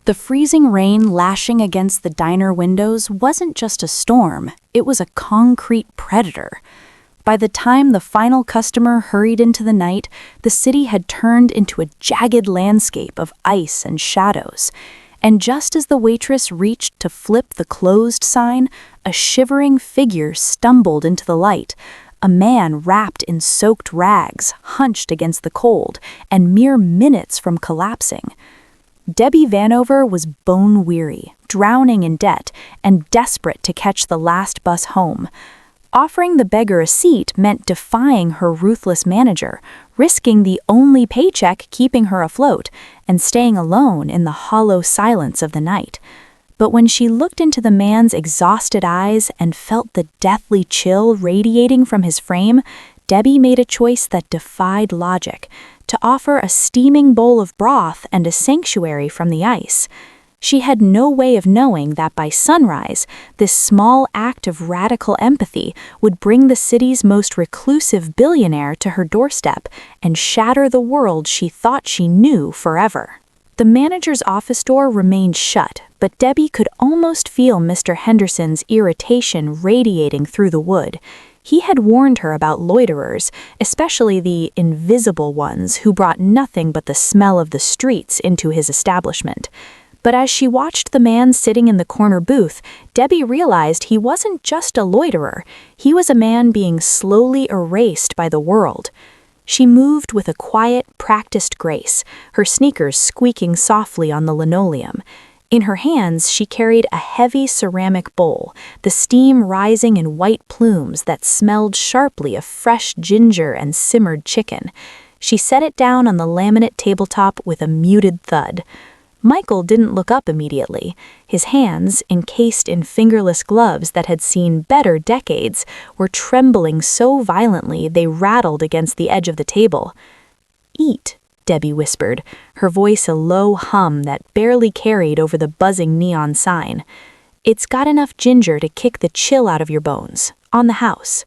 The freezing rain lashing against the diner windows wasn't just a storm, it was a concrete predator. By the time the final customer hurried into the night, the city had turned into a jagged landscape of ice and shadows. And just as the waitress reached to flip the closed sign, a shivering figure stumbled into the light. A man wrapped in soaked rags, hunched against the cold, and mere minutes from collapsing. Debbie Vanover was bone-weary, drowning in debt, and desperate to catch the last bus home. Offering the beggar a seat meant defying her ruthless manager, risking the only paycheck keeping her afloat, and staying alone in the hollow silence of the night. But when she looked into the man's exhausted eyes and felt the deathly chill radiating from his frame, Debbie made a choice that defied logic: to offer a steaming bowl of broth and a sanctuary from the ice. She had no way of knowing that by sunrise, this small act of radical empathy would bring the city's most reclusive billionaire to her doorstep and shatter the world she thought she knew forever. The manager's office door remained shut, but Debbie could almost feel Mr. Henderson's irritation radiating through the wood. He had warned her about loiterers, especially the invisible ones who brought nothing but the smell of the streets into his establishment. But as she watched the man sitting in the corner booth, Debbie realized he wasn't just a loiterer. He was a man being slowly erased by the world. She moved with a quiet, practiced grace, her sneakers squeaking softly on the linoleum. In her hands, she carried a heavy ceramic bowl, the steam rising in white plumes that smelled sharply of fresh ginger and simmered chicken. She set it down on the laminate tabletop with a muted thud. Michael didn't look up immediately. His hands, encased in fingerless gloves that had seen better decades, were trembling so violently they rattled against the edge of the table. "Eat," Debbie whispered, her voice a low hum that barely carried over the buzzing neon sign. "It's got enough ginger to kick the chill out of your bones. On the house."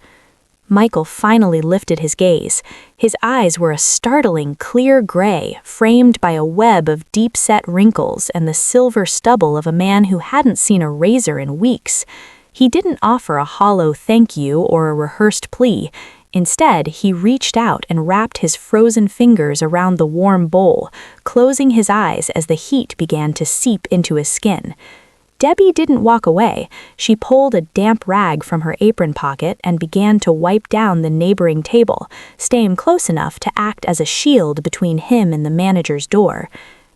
Michael finally lifted his gaze. His eyes were a startling clear gray, framed by a web of deep-set wrinkles and the silver stubble of a man who hadn't seen a razor in weeks. He didn't offer a hollow thank you or a rehearsed plea. Instead, he reached out and wrapped his frozen fingers around the warm bowl, closing his eyes as the heat began to seep into his skin. Debbie didn't walk away. She pulled a damp rag from her apron pocket and began to wipe down the neighboring table, staying close enough to act as a shield between him and the manager's door.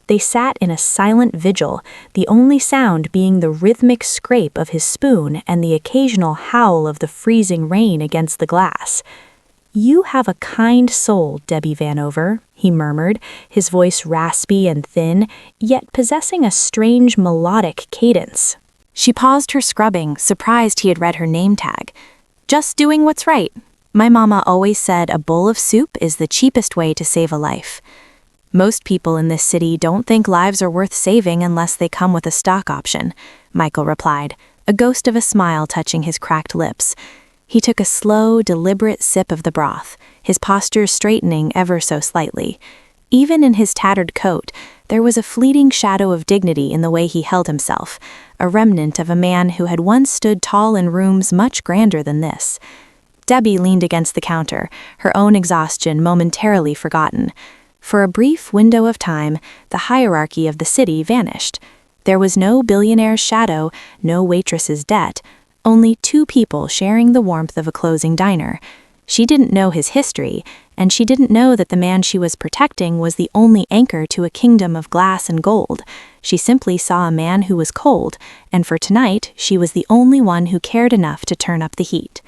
They sat in a silent vigil, the only sound being the rhythmic scrape of his spoon and the occasional howl of the freezing rain against the glass. "You have a kind soul, Debbie Vanover," he murmured, his voice raspy and thin, yet possessing a strange melodic cadence. She paused her scrubbing, surprised he had read her name tag. "Just doing what's right. My mama always said a bowl of soup is the cheapest way to save a life. Most people in this city don't think lives are worth saving unless they come with a stock option," Michael replied, a ghost of a smile touching his cracked lips. He took a slow, deliberate sip of the broth, his posture straightening ever so slightly. Even in his tattered coat, there was a fleeting shadow of dignity in the way he held himself, a remnant of a man who had once stood tall in rooms much grander than this. Debbie leaned against the counter, her own exhaustion momentarily forgotten. For a brief window of time, the hierarchy of the city vanished. There was no billionaire's shadow, no waitress's debt, only two people sharing the warmth of a closing diner. She didn't know his history, and she didn't know that the man she was protecting was the only anchor to a kingdom of glass and gold. She simply saw a man who was cold, and for tonight, she was the only one who cared enough to turn up the heat.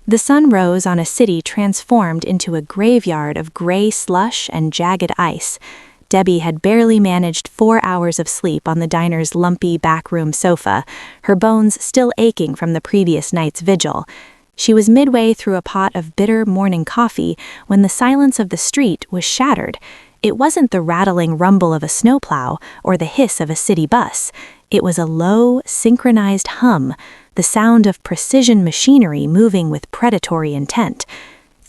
The sun rose on a city transformed into a graveyard of gray slush and jagged ice. Debbie had barely managed 4 hours of sleep on the diner's lumpy backroom sofa, her bones still aching from the previous night's vigil. She was midway through a pot of bitter morning coffee when the silence of the street was shattered. It wasn't the rattling rumble of a snowplow or the hiss of a city bus. It was a low, synchronized hum, the sound of precision machinery moving with predatory intent.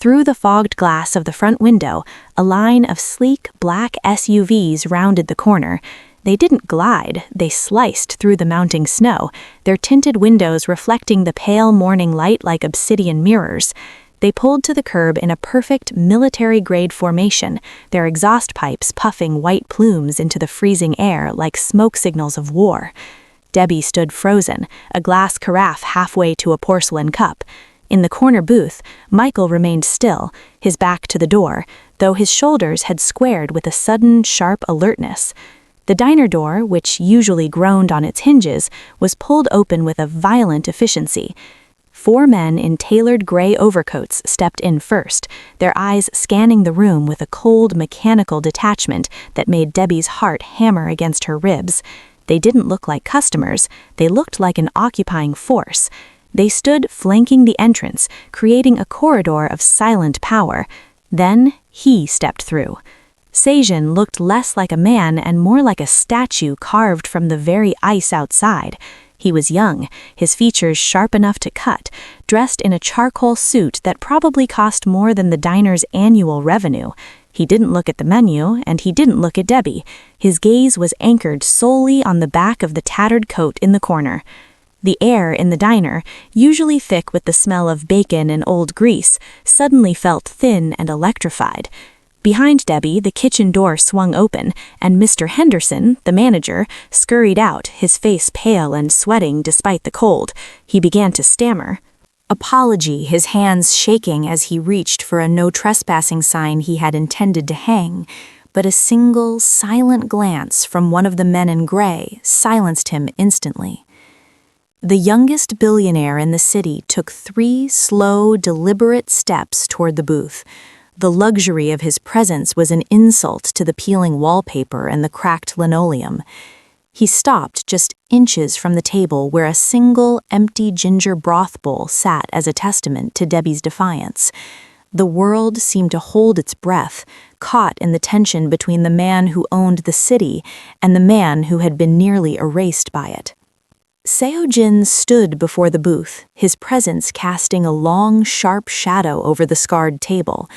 Through the fogged glass of the front window, a line of sleek black SUVs rounded the corner. They didn't glide, they sliced through the mounting snow, their tinted windows reflecting the pale morning light like obsidian mirrors. They pulled to the curb in a perfect military-grade formation, their exhaust pipes puffing white plumes into the freezing air like smoke signals of war. Debbie stood frozen, a glass carafe halfway to a porcelain cup. In the corner booth, Michael remained still, his back to the door, though his shoulders had squared with a sudden, sharp alertness. The diner door, which usually groaned on its hinges, was pulled open with a violent efficiency. 4 men in tailored gray overcoats stepped in first, their eyes scanning the room with a cold, mechanical detachment that made Debbie's heart hammer against her ribs. They didn't look like customers, they looked like an occupying force. They stood flanking the entrance, creating a corridor of silent power. Then he stepped through. Seijin looked less like a man and more like a statue carved from the very ice outside. He was young, his features sharp enough to cut, dressed in a charcoal suit that probably cost more than the diner's annual revenue. He didn't look at the menu, and he didn't look at Debbie. His gaze was anchored solely on the back of the tattered coat in the corner. The air in the diner, usually thick with the smell of bacon and old grease, suddenly felt thin and electrified. Behind Debbie, the kitchen door swung open, and Mr. Henderson, the manager, scurried out, his face pale and sweating despite the cold. He began to stammer. Apology, his hands shaking as he reached for a no trespassing sign he had intended to hang, but a single, silent glance from one of the men in gray silenced him instantly. The youngest billionaire in the city took 3 slow, deliberate steps toward the booth. The luxury of his presence was an insult to the peeling wallpaper and the cracked linoleum. He stopped just inches from the table where a single, empty ginger broth bowl sat as a testament to Debbie's defiance. The world seemed to hold its breath, caught in the tension between the man who owned the city and the man who had been nearly erased by it. Seojin stood before the booth, his presence casting a long, sharp shadow over the scarred table.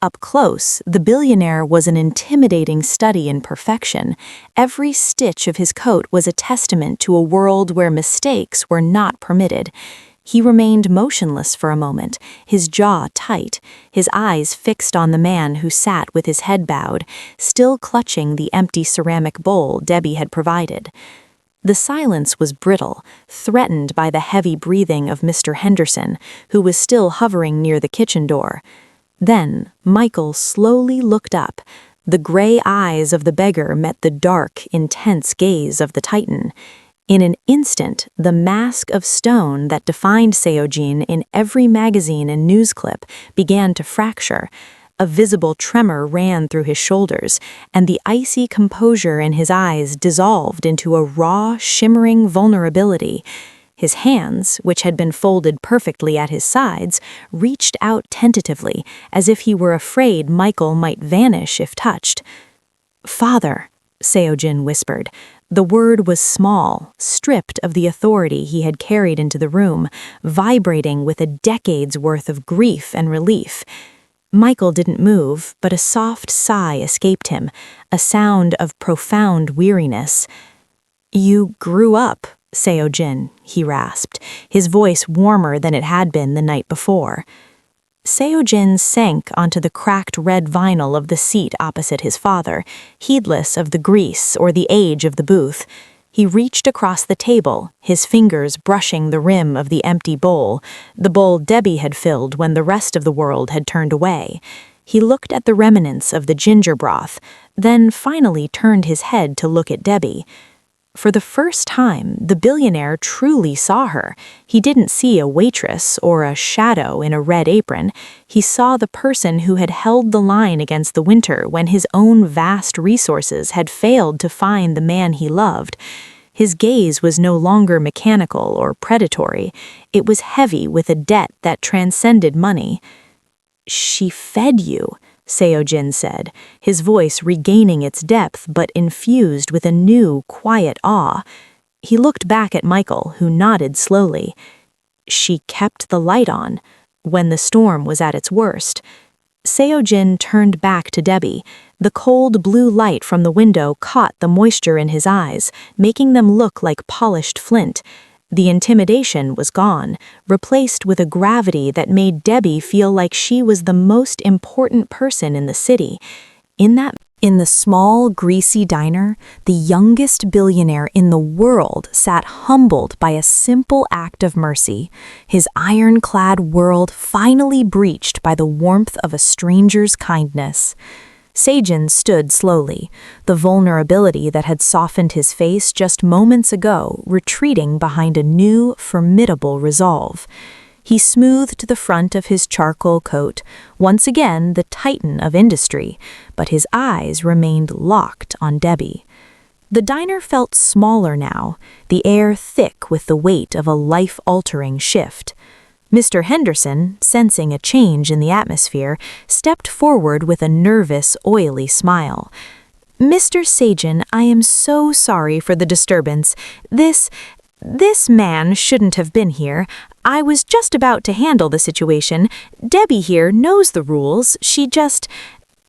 Up close, the billionaire was an intimidating study in perfection. Every stitch of his coat was a testament to a world where mistakes were not permitted. He remained motionless for a moment, his jaw tight, his eyes fixed on the man who sat with his head bowed, still clutching the empty ceramic bowl Debbie had provided. The silence was brittle, threatened by the heavy breathing of Mr. Henderson, who was still hovering near the kitchen door. Then Michael slowly looked up. The gray eyes of the beggar met the dark, intense gaze of the Titan. In an instant, the mask of stone that defined Seojin in every magazine and news clip began to fracture. A visible tremor ran through his shoulders, and the icy composure in his eyes dissolved into a raw, shimmering vulnerability. His hands, which had been folded perfectly at his sides, reached out tentatively, as if he were afraid Michael might vanish if touched. "Father," Seojin whispered. The word was small, stripped of the authority he had carried into the room, vibrating with a decade's worth of grief and relief. Michael didn't move, but a soft sigh escaped him, a sound of profound weariness. "You grew up, Seojin," he rasped, his voice warmer than it had been the night before. Seojin sank onto the cracked red vinyl of the seat opposite his father, heedless of the grease or the age of the booth. He reached across the table, his fingers brushing the rim of the empty bowl, the bowl Debbie had filled when the rest of the world had turned away. He looked at the remnants of the ginger broth, then finally turned his head to look at Debbie. For the first time, the billionaire truly saw her. He didn't see a waitress or a shadow in a red apron. He saw the person who had held the line against the winter when his own vast resources had failed to find the man he loved. His gaze was no longer mechanical or predatory. It was heavy with a debt that transcended money. "She fed you," Seojin said, his voice regaining its depth but infused with a new, quiet awe. He looked back at Michael, who nodded slowly. "She kept the light on when the storm was at its worst." Seojin turned back to Debbie. The cold blue light from the window caught the moisture in his eyes, making them look like polished flint. The intimidation was gone, replaced with a gravity that made Debbie feel like she was the most important person in the city. In the small, greasy diner, the youngest billionaire in the world sat humbled by a simple act of mercy, his ironclad world finally breached by the warmth of a stranger's kindness. Seojin stood slowly, the vulnerability that had softened his face just moments ago retreating behind a new, formidable resolve. He smoothed the front of his charcoal coat, once again the titan of industry, but his eyes remained locked on Debbie. The diner felt smaller now, the air thick with the weight of a life-altering shift. Mr. Henderson, sensing a change in the atmosphere, stepped forward with a nervous, oily smile. "Mr. Seojin, I am so sorry for the disturbance. This man shouldn't have been here. I was just about to handle the situation. Debbie here knows the rules. She just—"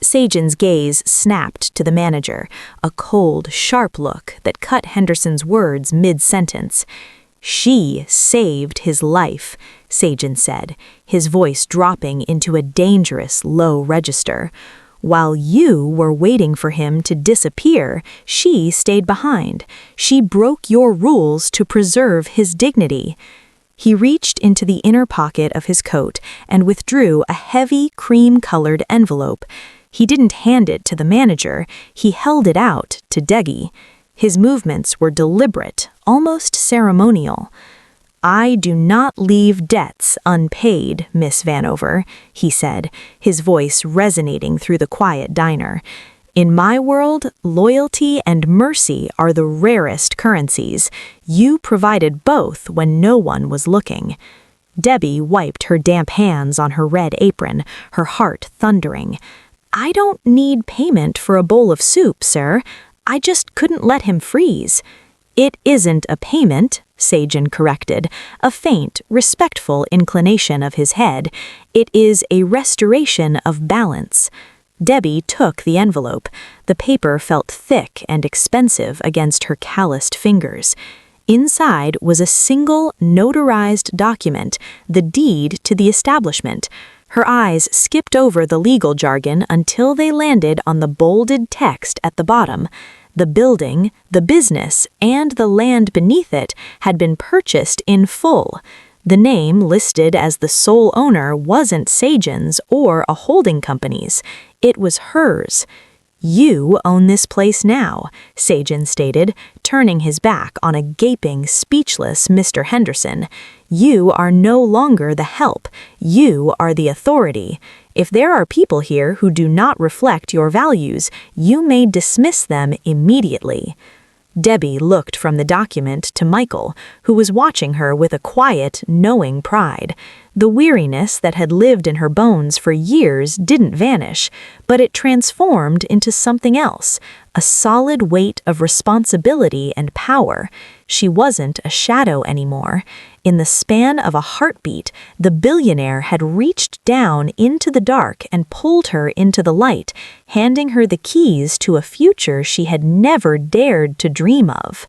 Seojin's gaze snapped to the manager, a cold, sharp look that cut Henderson's words mid-sentence. "She saved his life," Seojin said, his voice dropping into a dangerous, low register. "While you were waiting for him to disappear, she stayed behind. She broke your rules to preserve his dignity." He reached into the inner pocket of his coat and withdrew a heavy, cream-colored envelope. He didn't hand it to the manager, he held it out to Debbie. His movements were deliberate, almost ceremonial. "I do not leave debts unpaid, Miss Vanover," he said, his voice resonating through the quiet diner. "In my world, loyalty and mercy are the rarest currencies. You provided both when no one was looking." Debbie wiped her damp hands on her red apron, her heart thundering. "I don't need payment for a bowl of soup, sir. I just couldn't let him freeze." "It isn't a payment," Seojin corrected, a faint, respectful inclination of his head. "It is a restoration of balance." Debbie took the envelope. The paper felt thick and expensive against her calloused fingers. Inside was a single, notarized document, the deed to the establishment. Her eyes skipped over the legal jargon until they landed on the bolded text at the bottom. The building, the business, and the land beneath it had been purchased in full. The name listed as the sole owner wasn't Seojin's or a holding company's. It was hers. "You own this place now," Seojin stated, turning his back on a gaping, speechless Mr. Henderson. "You are no longer the help. You are the authority. If there are people here who do not reflect your values, you may dismiss them immediately." Debbie looked from the document to Michael, who was watching her with a quiet, knowing pride. The weariness that had lived in her bones for years didn't vanish, but it transformed into something else, a solid weight of responsibility and power. She wasn't a shadow anymore. In the span of a heartbeat, the billionaire had reached down into the dark and pulled her into the light, handing her the keys to a future she had never dared to dream of.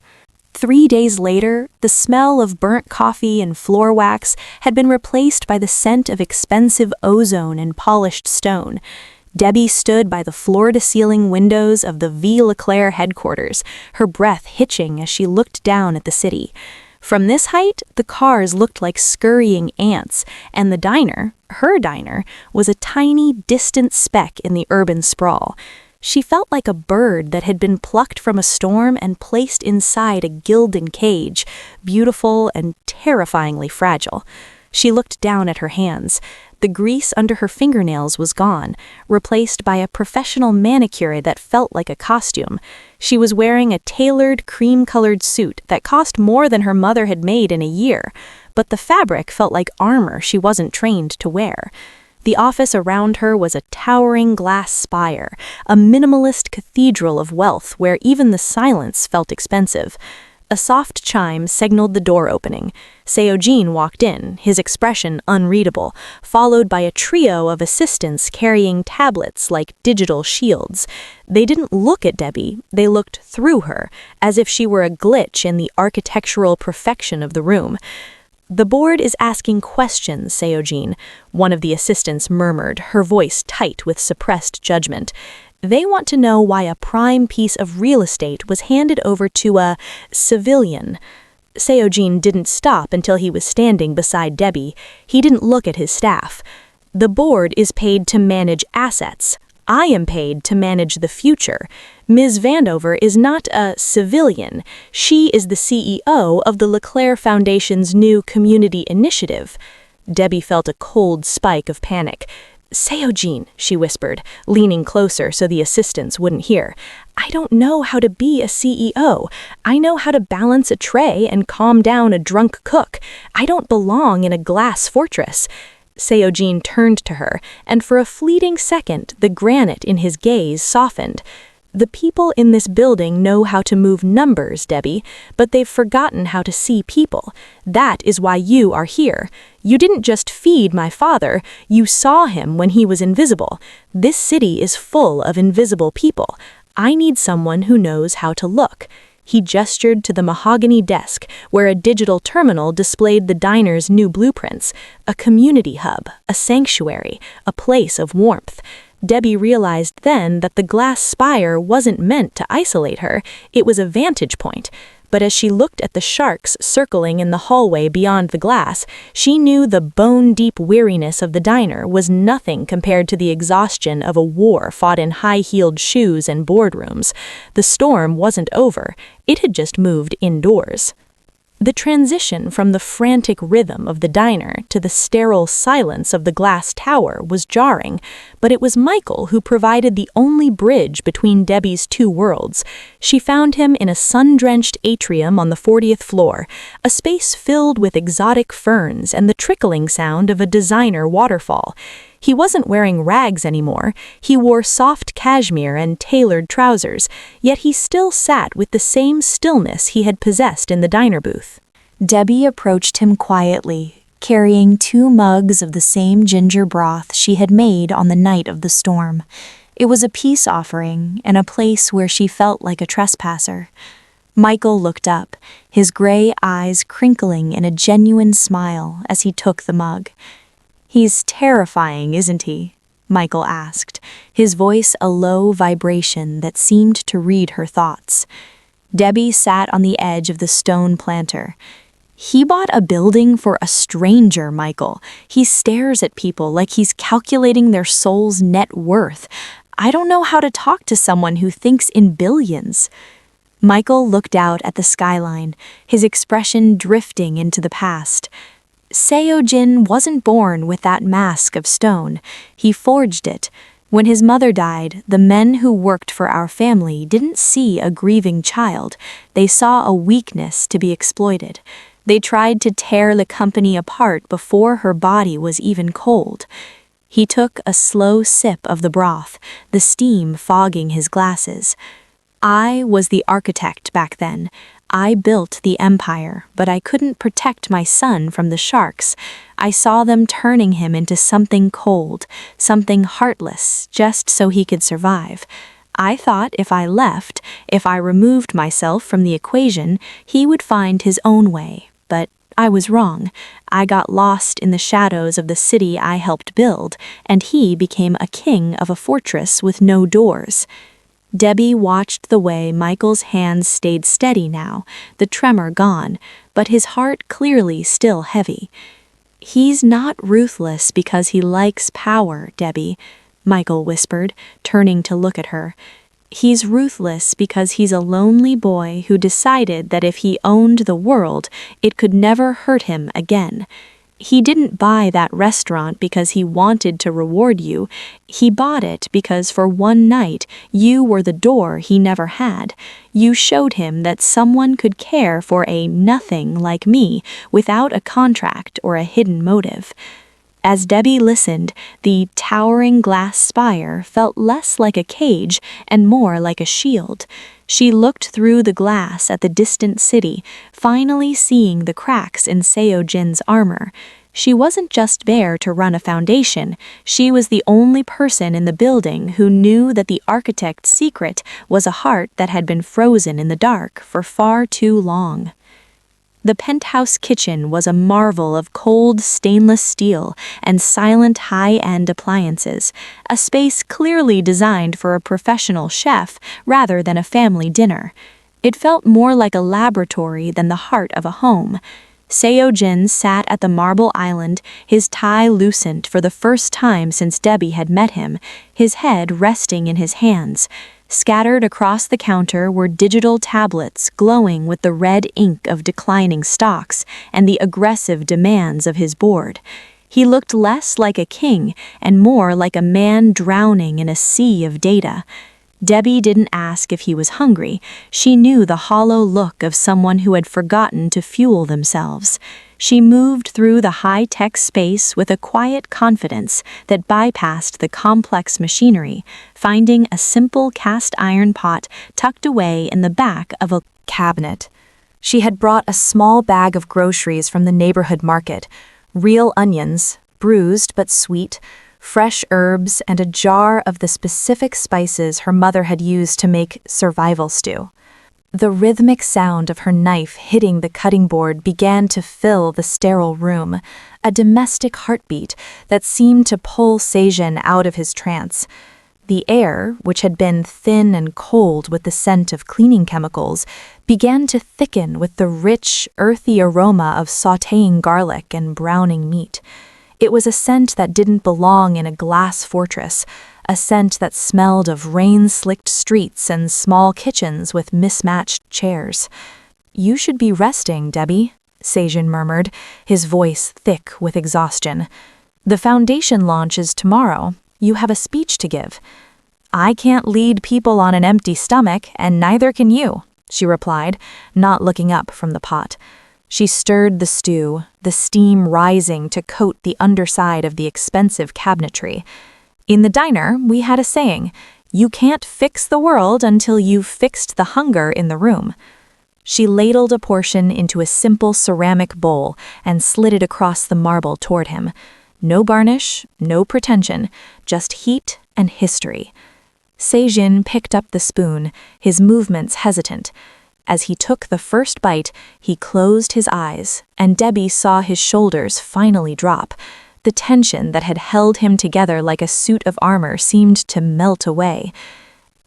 3 days later, the smell of burnt coffee and floor wax had been replaced by the scent of expensive ozone and polished stone. Debbie stood by the floor-to-ceiling windows of the V. Leclerc headquarters, her breath hitching as she looked down at the city. From this height, the cars looked like scurrying ants, and the diner, her diner, was a tiny, distant speck in the urban sprawl. She felt like a bird that had been plucked from a storm and placed inside a gilded cage, beautiful and terrifyingly fragile. She looked down at her hands. The grease under her fingernails was gone, replaced by a professional manicure that felt like a costume. She was wearing a tailored, cream-colored suit that cost more than her mother had made in a year, but the fabric felt like armor she wasn't trained to wear. The office around her was a towering glass spire, a minimalist cathedral of wealth where even the silence felt expensive. A soft chime signaled the door opening. Seojin walked in, his expression unreadable, followed by a trio of assistants carrying tablets like digital shields. They didn't look at Debbie, they looked through her, as if she were a glitch in the architectural perfection of the room. "The board is asking questions, Seojin," one of the assistants murmured, her voice tight with suppressed judgment. "They want to know why a prime piece of real estate was handed over to a civilian." Seojin didn't stop until he was standing beside Debbie. He didn't look at his staff. "The board is paid to manage assets. I am paid to manage the future. Ms. Vandover is not a civilian. She is the CEO of the LeClaire Foundation's new community initiative." Debbie felt a cold spike of panic. "Seojin," she whispered, leaning closer so the assistants wouldn't hear. "I don't know how to be a CEO. I know how to balance a tray and calm down a drunk cook. I don't belong in a glass fortress." Seojin turned to her, and for a fleeting second, the granite in his gaze softened. "The people in this building know how to move numbers, Debbie, but they've forgotten how to see people. That is why you are here. You didn't just feed my father, you saw him when he was invisible. This city is full of invisible people. I need someone who knows how to look." He gestured to the mahogany desk, where a digital terminal displayed the diner's new blueprints, a community hub, a sanctuary, a place of warmth. Debbie realized then that the glass spire wasn't meant to isolate her, it was a vantage point. But as she looked at the sharks circling in the hallway beyond the glass, she knew the bone-deep weariness of the diner was nothing compared to the exhaustion of a war fought in high-heeled shoes and boardrooms. The storm wasn't over, it had just moved indoors. The transition from the frantic rhythm of the diner to the sterile silence of the glass tower was jarring, but it was Michael who provided the only bridge between Debbie's two worlds. She found him in a sun-drenched atrium on the 40th floor, a space filled with exotic ferns and the trickling sound of a designer waterfall. He wasn't wearing rags anymore, he wore soft cashmere and tailored trousers, yet he still sat with the same stillness he had possessed in the diner booth. Debbie approached him quietly, carrying 2 mugs of the same ginger broth she had made on the night of the storm. It was a peace offering and a place where she felt like a trespasser. Michael looked up, his gray eyes crinkling in a genuine smile as he took the mug. "He's terrifying, isn't he?" Michael asked, his voice a low vibration that seemed to read her thoughts. Debbie sat on the edge of the stone planter. "He bought a building for a stranger, Michael. He stares at people like he's calculating their soul's net worth. I don't know how to talk to someone who thinks in billions." Michael looked out at the skyline, his expression drifting into the past. Seojin wasn't born with that mask of stone. He forged it. When his mother died, the men who worked for our family didn't see a grieving child. They saw a weakness to be exploited. They tried to tear the company apart before her body was even cold. He took a slow sip of the broth, the steam fogging his glasses. "I was the architect back then. I built the empire, but I couldn't protect my son from the sharks. I saw them turning him into something cold, something heartless, just so he could survive. I thought if I left, if I removed myself from the equation, he would find his own way. But I was wrong. I got lost in the shadows of the city I helped build, and he became a king of a fortress with no doors." Debbie watched the way Michael's hands stayed steady now, the tremor gone, but his heart clearly still heavy. "He's not ruthless because he likes power, Debbie," Michael whispered, turning to look at her. "He's ruthless because he's a lonely boy who decided that if he owned the world, it could never hurt him again. He didn't buy that restaurant because he wanted to reward you. He bought it because for one night you were the door he never had. You showed him that someone could care for a nothing like me without a contract or a hidden motive." As Debbie listened, the towering glass spire felt less like a cage and more like a shield. She looked through the glass at the distant city, finally seeing the cracks in Seo-jin's armor. She wasn't just there to run a foundation, she was the only person in the building who knew that the architect's secret was a heart that had been frozen in the dark for far too long. The penthouse kitchen was a marvel of cold stainless steel and silent high-end appliances, a space clearly designed for a professional chef rather than a family dinner. It felt more like a laboratory than the heart of a home. Seo-jin sat at the marble island, his tie loosened for the first time since Debbie had met him, his head resting in his hands. Scattered across the counter were digital tablets glowing with the red ink of declining stocks and the aggressive demands of his board. He looked less like a king and more like a man drowning in a sea of data. Debbie didn't ask if he was hungry. She knew the hollow look of someone who had forgotten to fuel themselves. She moved through the high-tech space with a quiet confidence that bypassed the complex machinery, finding a simple cast-iron pot tucked away in the back of a cabinet. She had brought a small bag of groceries from the neighborhood market, real onions, bruised but sweet, fresh herbs, and a jar of the specific spices her mother had used to make survival stew. The rhythmic sound of her knife hitting the cutting board began to fill the sterile room, a domestic heartbeat that seemed to pull Sejin out of his trance. The air, which had been thin and cold with the scent of cleaning chemicals, began to thicken with the rich, earthy aroma of sautéing garlic and browning meat. It was a scent that didn't belong in a glass fortress, a scent that smelled of rain-slicked streets and small kitchens with mismatched chairs. "You should be resting, Debbie," Sejin murmured, his voice thick with exhaustion. "The foundation launch is tomorrow. You have a speech to give." "I can't lead people on an empty stomach, and neither can you," she replied, not looking up from the pot. She stirred the stew, the steam rising to coat the underside of the expensive cabinetry. "In the diner, we had a saying, 'You can't fix the world until you've fixed the hunger in the room.'" She ladled a portion into a simple ceramic bowl and slid it across the marble toward him. No varnish, no pretension, just heat and history. Sejin picked up the spoon, his movements hesitant. As he took the first bite, he closed his eyes, and Debbie saw his shoulders finally drop. The tension that had held him together like a suit of armor seemed to melt away.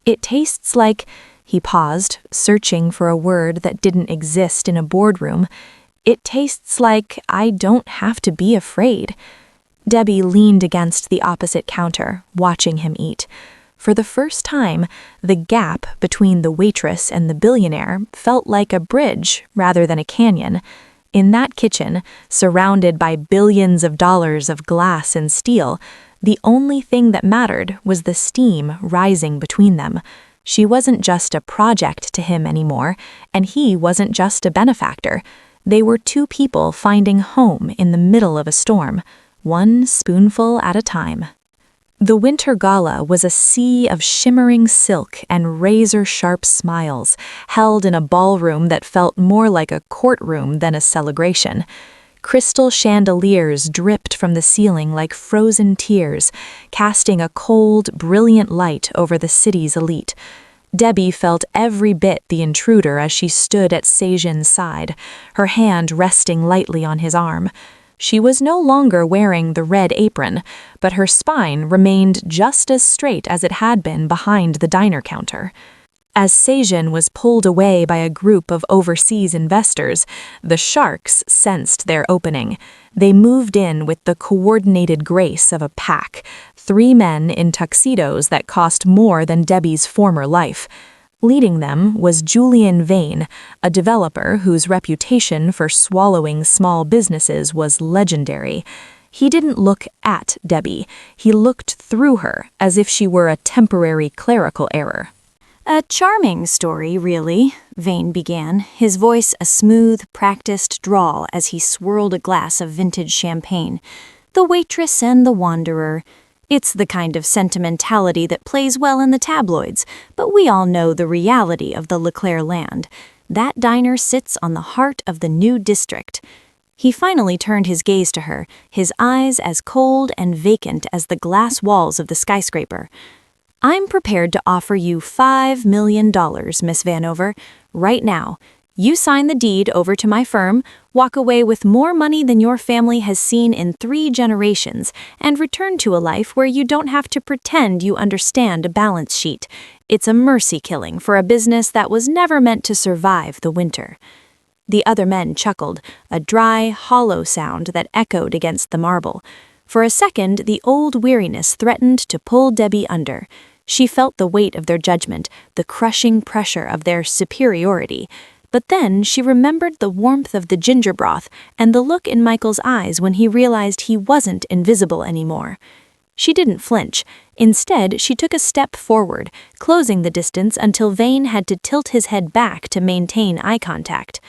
"It tastes like—" he paused, searching for a word that didn't exist in a boardroom. "It tastes like I don't have to be afraid." Debbie leaned against the opposite counter, watching him eat. For the first time, the gap between the waitress and the billionaire felt like a bridge rather than a canyon. In that kitchen, surrounded by billions of dollars of glass and steel, the only thing that mattered was the steam rising between them. She wasn't just a project to him anymore, and he wasn't just a benefactor. They were two people finding home in the middle of a storm, one spoonful at a time. The winter gala was a sea of shimmering silk and razor-sharp smiles, held in a ballroom that felt more like a courtroom than a celebration. Crystal chandeliers dripped from the ceiling like frozen tears, casting a cold, brilliant light over the city's elite. Debbie felt every bit the intruder as she stood at Sejin's side, her hand resting lightly on his arm. She was no longer wearing the red apron, but her spine remained just as straight as it had been behind the diner counter. As Sejin was pulled away by a group of overseas investors, the sharks sensed their opening. They moved in with the coordinated grace of a pack, 3 men in tuxedos that cost more than Debbie's former life. Leading them was Julian Vane, a developer whose reputation for swallowing small businesses was legendary. He didn't look at Debbie, he looked through her as if she were a temporary clerical error. "A charming story, really," Vane began, his voice a smooth, practiced drawl as he swirled a glass of vintage champagne. the waitress and the wanderer. It's the kind of sentimentality that plays well in the tabloids, but we all know the reality of the Leclerc land. That diner sits on the heart of the new district. He finally turned his gaze to her, his eyes as cold and vacant as the glass walls of the skyscraper. I'm prepared to offer you $5 million, Miss Vanover, right now. You sign the deed over to my firm, walk away with more money than your family has seen in 3 generations, and return to a life where you don't have to pretend you understand a balance sheet. It's a mercy killing for a business that was never meant to survive the winter. The other men chuckled, a dry, hollow sound that echoed against the marble. For a second, the old weariness threatened to pull Debbie under. She felt the weight of their judgment, the crushing pressure of their superiority. But then she remembered the warmth of the ginger broth and the look in Michael's eyes when he realized he wasn't invisible anymore. She didn't flinch. Instead, she took a step forward, closing the distance until Vane had to tilt his head back to maintain eye contact.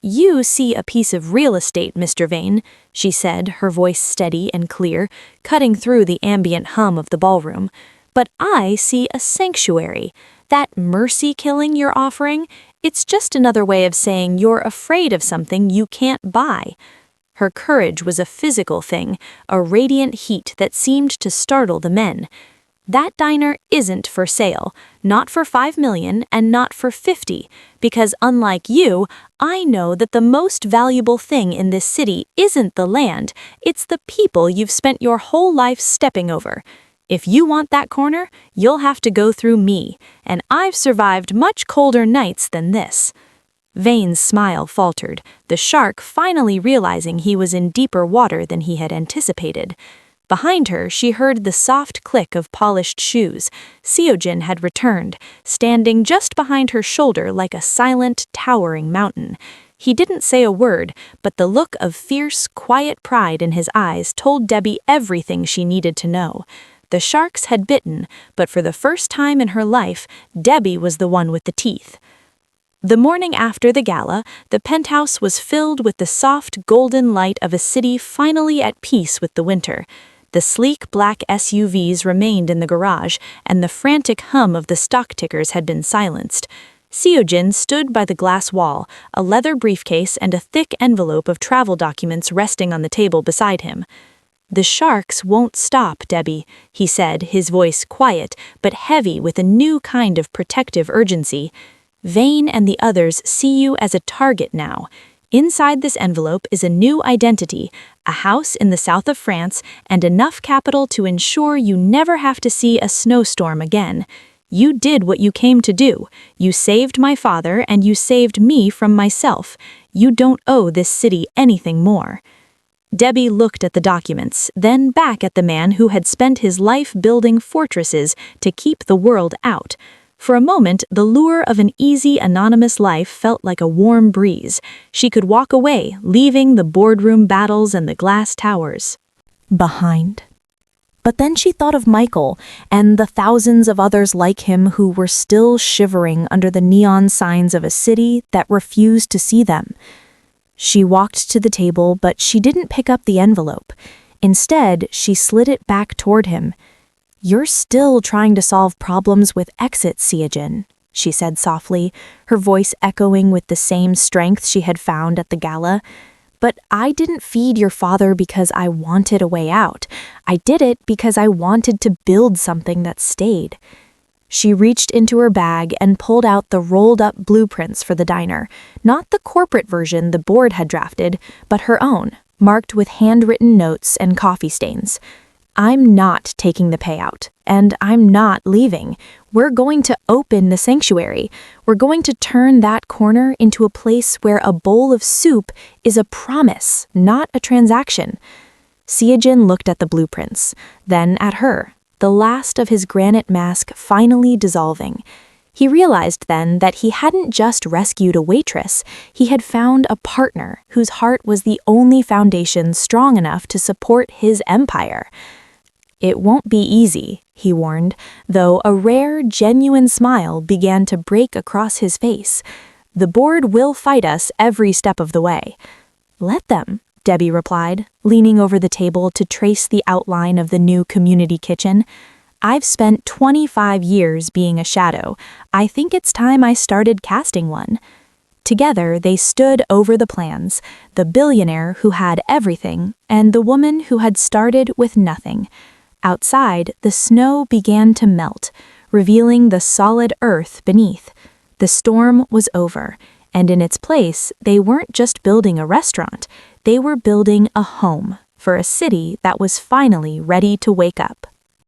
"You see a piece of real estate, Mr. Vane," she said, her voice steady and clear, cutting through the ambient hum of the ballroom. "But I see a sanctuary. That mercy killing you're offering, it's just another way of saying you're afraid of something you can't buy." Her courage was a physical thing, a radiant heat that seemed to startle the men. "That diner isn't for sale, not for $5 million and not for 50, because unlike you, I know that the most valuable thing in this city isn't the land, it's the people you've spent your whole life stepping over. If you want that corner, you'll have to go through me, and I've survived much colder nights than this." Vane's smile faltered, the shark finally realizing he was in deeper water than he had anticipated. Behind her, she heard the soft click of polished shoes. Seojin had returned, standing just behind her shoulder like a silent, towering mountain. He didn't say a word, but the look of fierce, quiet pride in his eyes told Debbie everything she needed to know. The sharks had bitten, but for the first time in her life, Debbie was the one with the teeth. The morning after the gala, the penthouse was filled with the soft, golden light of a city finally at peace with the winter. The sleek black SUVs remained in the garage, and the frantic hum of the stock tickers had been silenced. Seojin stood by the glass wall, a leather briefcase and a thick envelope of travel documents resting on the table beside him. "The sharks won't stop, Debbie," he said, his voice quiet but heavy with a new kind of protective urgency. "Vane and the others see you as a target now. Inside this envelope is a new identity, a house in the south of France, and enough capital to ensure you never have to see a snowstorm again. You did what you came to do. You saved my father and you saved me from myself. You don't owe this city anything more." Debbie looked at the documents, then back at the man who had spent his life building fortresses to keep the world out. For a moment, the lure of an easy, anonymous life felt like a warm breeze. She could walk away, leaving the boardroom battles and the glass towers behind. But then she thought of Michael and the thousands of others like him who were still shivering under the neon signs of a city that refused to see them. She walked to the table, but she didn't pick up the envelope. Instead, she slid it back toward him. "You're still trying to solve problems with exit, Seojin," she said softly, her voice echoing with the same strength she had found at the gala. "But I didn't feed your father because I wanted a way out. I did it because I wanted to build something that stayed." She reached into her bag and pulled out the rolled-up blueprints for the diner, not the corporate version the board had drafted, but her own, marked with handwritten notes and coffee stains. "I'm not taking the payout, and I'm not leaving. We're going to open the sanctuary. We're going to turn that corner into a place where a bowl of soup is a promise, not a transaction." Seojin looked at the blueprints, then at her, the last of his granite mask finally dissolving. He realized then that he hadn't just rescued a waitress, he had found a partner whose heart was the only foundation strong enough to support his empire. "It won't be easy," he warned, though a rare, genuine smile began to break across his face. "The board will fight us every step of the way." "Let them," Debbie replied, leaning over the table to trace the outline of the new community kitchen. "I've spent 25 years being a shadow. I think it's time I started casting one." Together, they stood over the plans, the billionaire who had everything, and the woman who had started with nothing. Outside, the snow began to melt, revealing the solid earth beneath. The storm was over, and in its place, they weren't just building a restaurant, they were building a home for a city that was finally ready to wake up.